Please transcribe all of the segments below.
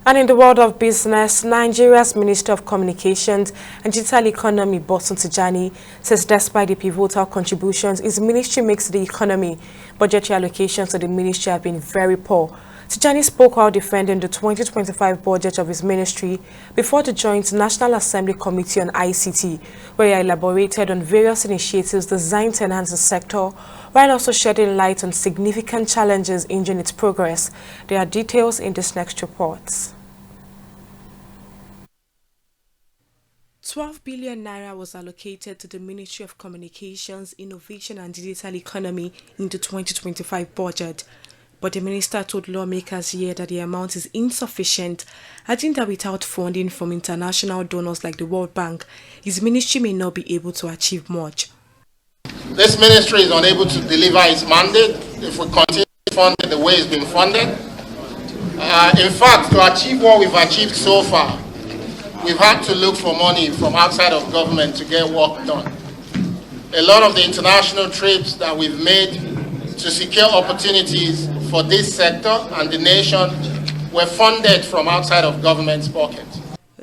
And in the world of business, Nigeria's Minister of Communications and Digital Economy, Bosun Tijani, says despite the pivotal contributions his ministry makes to the economy, budgetary allocations to the ministry have been very poor. Tijani spoke while defending the 2025 budget of his ministry before the Joint National Assembly Committee on ICT, where he elaborated on various initiatives designed to enhance the sector, while also shedding light on significant challenges hindering its progress. There are details in this next report. 12 billion naira was allocated to the Ministry of Communications, Innovation and Digital Economy in the 2025 budget. But the minister told lawmakers here that the amount is insufficient, adding that without funding from international donors like the World Bank, his ministry may not be able to achieve much. This ministry is unable to deliver its mandate if we continue to fund it the way it's been funded. In fact, to achieve what we've achieved so far, we've had to look for money from outside of government to get work done. A lot of the international trips that we've made to secure opportunities for this sector and the nation were funded from outside of government's pocket.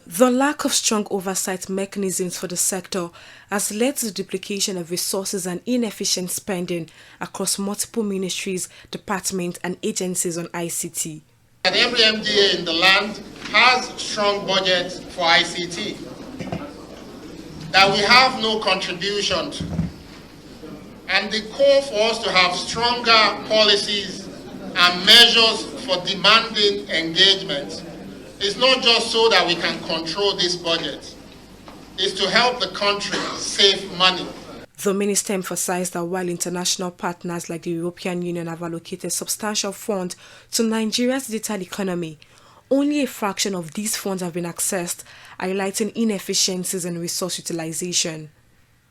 The lack of strong oversight mechanisms for the sector has led to the duplication of resources and inefficient spending across multiple ministries, departments and agencies on ICT. And every MDA in the land has strong budgets for ICT that we have no contribution to. And the call for us to have stronger policies and measures for demanding engagement is not just so that we can control this budget, it's to help the country save money. The minister emphasized that while international partners like the European Union have allocated substantial funds to Nigeria's digital economy, only a fraction of these funds have been accessed, highlighting inefficiencies in resource utilization.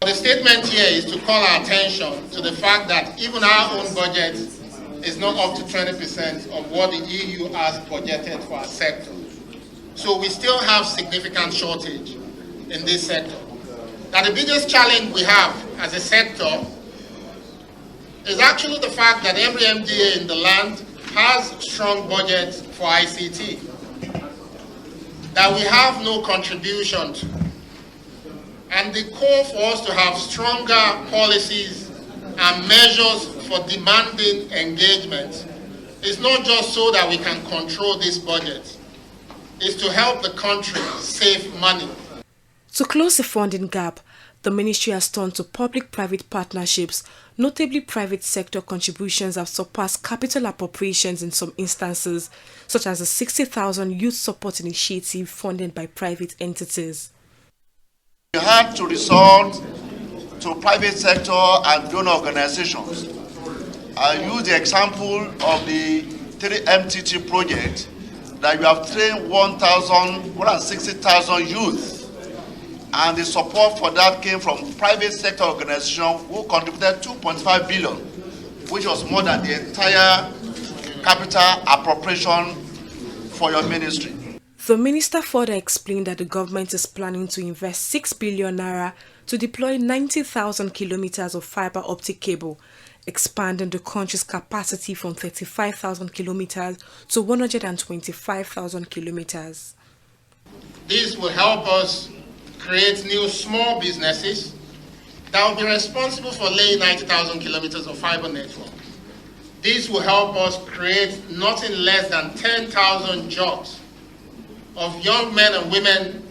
The statement here is to call our attention to the fact that even our own budget is not up to 20% of what the EU has budgeted for our sector. So we still have significant shortage in this sector. Now the biggest challenge we have as a sector is actually the fact that every MDA in the land has strong budgets for ICT that we have no contribution to. And the call for us to have stronger policies and measures for demanding engagement is not just so that we can control this budget, it's to help the country save money. To close the funding gap, the ministry has turned to public-private partnerships. Notably, private sector contributions have surpassed capital appropriations in some instances, such as the 60,000 youth support initiative funded by private entities. We had to resort to private sector and donor organizations. I'll use the example of the 3MTT project that we have trained 160,000 youth, and the support for that came from private sector organizations who contributed 2.5 billion, which was more than the entire capital appropriation for your ministry. The minister further explained that the government is planning to invest 6 billion naira to deploy 90,000 kilometers of fiber optic cable, expanding the country's capacity from 35,000 kilometers to 125,000 kilometers. This will help us create new small businesses that will be responsible for laying 90,000 kilometers of fiber network. This will help us create nothing less than 10,000 jobs of young men and women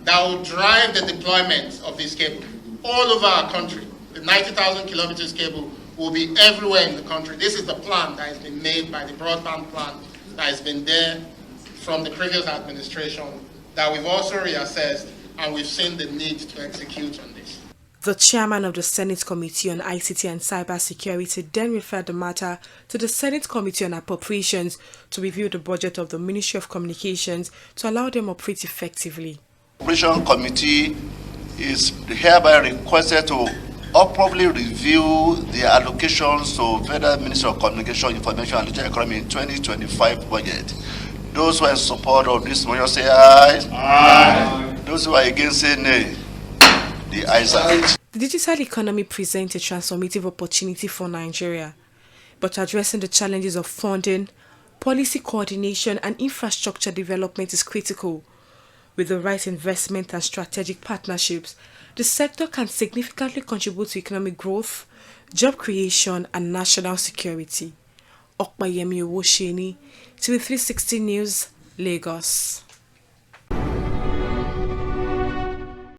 that will drive the deployment of this cable all over our country. The 90,000 kilometers cable will be everywhere in the country. This is the plan that has been made by the broadband plan that has been there from the previous administration that we've also reassessed, and we've seen the need to execute on this. The chairman of the Senate Committee on ICT and Cybersecurity then referred the matter to the Senate Committee on Appropriations to review the budget of the Ministry of Communications to allow them operate effectively. The Appropriation Committee is hereby requested to properly review the allocations to Federal Ministry of Communication, Information and Digital Economy in 2025 budget. Those who are in support of this motion say aye. Aye. Those who are against say nay. The ayes have it. The digital economy presents a transformative opportunity for Nigeria, but addressing the challenges of funding, policy coordination and infrastructure development is critical. With the right investment and strategic partnerships, the sector can significantly contribute to economic growth, job creation, and national security. Okpayemi Owosheni, TV360 News, Lagos.